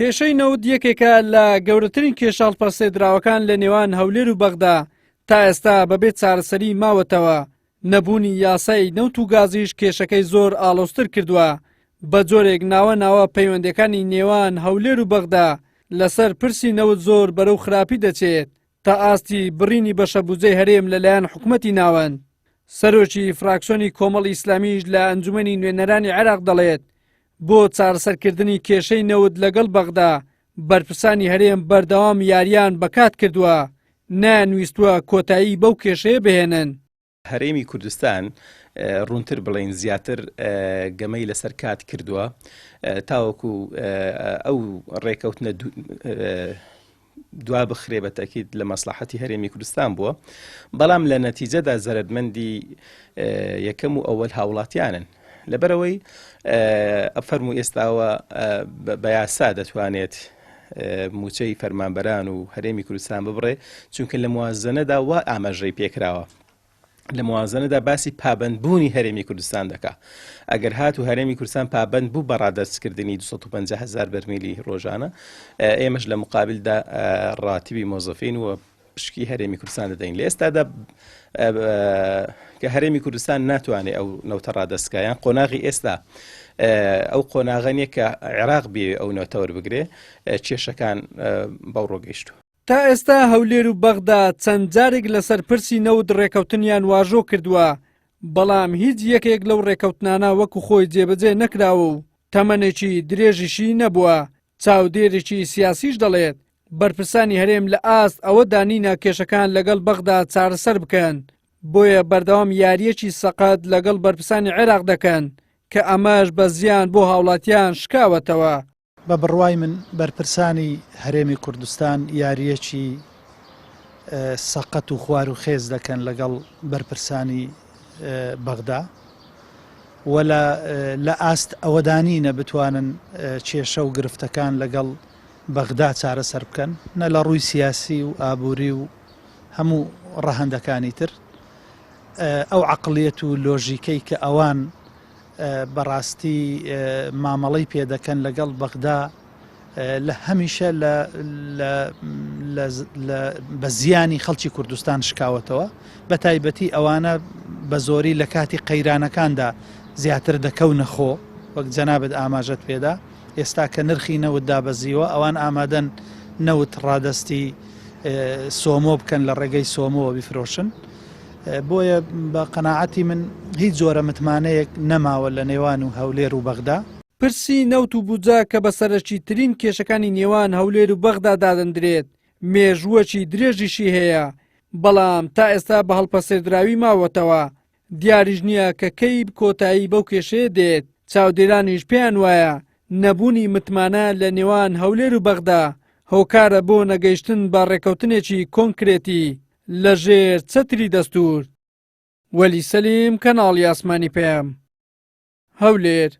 کێشەی نەوت یەکێکە لە گەورەترین کێشە هەڵپەسێدراوەکان لە نێوان هەولێر و بەغدا تا ئێستا بەبێ چارەسەری ماوەتەوە. نەبوونی یاسای نەوت و گازیش کێشەکەی زۆر ئاڵۆزتر کردووە. بە جۆرێک ناوە پەیوەندەکانی نێوان هەولێر و بەغدا لەسەر پرسی نەوت زۆر بەرەو خراپی دەچێت تا ئاستی بڕینی بەشەبوجەی هەرێم لەلایەن حکوومەتی ناوەند. سەرۆکی فراکسیۆنی کۆمەڵی ئیسلامیش لە ئەنجومەنی نوێنەرانی عێراق دەڵێت بۆ چارەسەرکردنی کێشەی نەوت لەگەڵ بەغدا بەرپرسانی هەرێم بەردەوام یاریان بەکات کردووە، نانویستووە کۆتایی بەو کێشەیە بهێنن. هەرێمی کوردستان ڕوونتر بڵین زیاتر گەمەی لەسەر کات کردووە تاوەکو ئەو ڕێکەوتنە دوا بخرێ بە تاکید لە مەسلحەتی هەرێمی کوردستان بووە، بەڵام لە نەتیجەدا زەرمەندی یەکەم و ئەوەل هاوڵاتیانن. لەبەرەوەی ئەفەرموو ئێستاوە بە یاسا دەتوانێت موچەی فەرمانبەران و هەرێمی کوردستان ببڕێ، چونکە لە موازنەدا وا ئاماژەی پێکراوە. لە موازنەدا باسی پابندبوونی هەرێمی کوردستان دەکا. ئەگەر هات و هەرێمی کوردستان پابند بوو بە ڕادەستکردنی 250,000 بەرمیلی ڕۆژانە، ئێمەش لە مقابلدا ڕاتیبی مۆزەفین و پشکی هەرێمی کوردستان دەدەین. لە ئێستادا کە هەرێمی کوردستان ناتوانێت ئەو نەوتە ڕادەستکایان قۆناغی ئێستا ئەو قۆناغە نییە کە عێراق بێ ئەو نەوتە وەربگرێ، کێشەکان بەو ڕۆگەیشتووە. تا ئێستا هەولێر و بەغدا چەند جارێک لەسەر پرسی نەوت ڕێکەوتنیان واژۆ کردووە، بەڵام هیچ یەکێک لەو ڕێکەوتنانە وەکو خۆی جێبەجێ نەکراوە و تەمەنێکی درێژیشی نەبووە. چاودێرێکی سیاسیش دەڵێت بەرپرسانی هەرێم لە ئاست ئەوە دانینە کێشەکان لەگەڵ بەغدا چارەسەر بکەن، بۆیە بەردەوام یاریەکی سەقەت لەگەڵ بەرپرسانی عێراق دەکەن کە ئەمەش بە زیان بۆ هاوڵاتیان شکاوەتەوە. بە بڕوای من بەرپرسانی هەرێمی کوردستان یاریەکی سەقەت و خوار و خێز دەکەن لەگەڵ بەرپرسانی بەغدا، وەلا لە ئاست ئەوەدانینە بتوانن کێشە و گرفتەکان لەگەڵ بەغدا چارەسەر بکەن، نە لە ڕووی سیاسی و ئابووری و هەموو ڕەهەندەکانی تر. ئەو عەقڵیەت و لۆژیکەی کە ئەوان بەڕاستی مامەڵەی پێدەکەن لەگەڵ بەغدا لە هەمیشە بە زیانی خەڵکی کوردستان شکاوەتەوە، بە تایبەتی ئەوانە بە زۆری لە کاتی قەیرانەکاندا زیاتر دەکەونە خۆ، وەک جەنابەت ئاماژەت پێدا. ئێستا کە نرخی نەوت دابەزیوە، ئەوان ئامادەن نەوت ڕادەستی سۆمۆ بکەن لە ڕێگەی سۆمۆوە بیفرۆشن. بۆیە بە قەناعەتی من هیچ جۆرە متمانەیەک نەماوە لە نێوان و هەولێر و بەغدا. پرسی نەوت و بوجا کە بە سەرەکی ترین کێشەکانی نێوان هەولێر و بەغدا دادەندرێت، مێژووەکی درێژیشی هەیە، بەڵام تا ئێستا بە هەڵپەسێردراوی ماوەتەوە. دیاریش نییە کە کەی کۆتایی بەو کێشەیە دێت. چاودێرانیش پێیان وایە نەبوونی متمانە لە نێوان هەولێر و بەغدا هۆکارە بۆ نەگەیشتن بە ڕێکەوتنێکی کۆنکرێتی لەژێر چەتری دەستور. وەلی سەلیم، کەناڵی ئاسمانی پێم، هەولێر.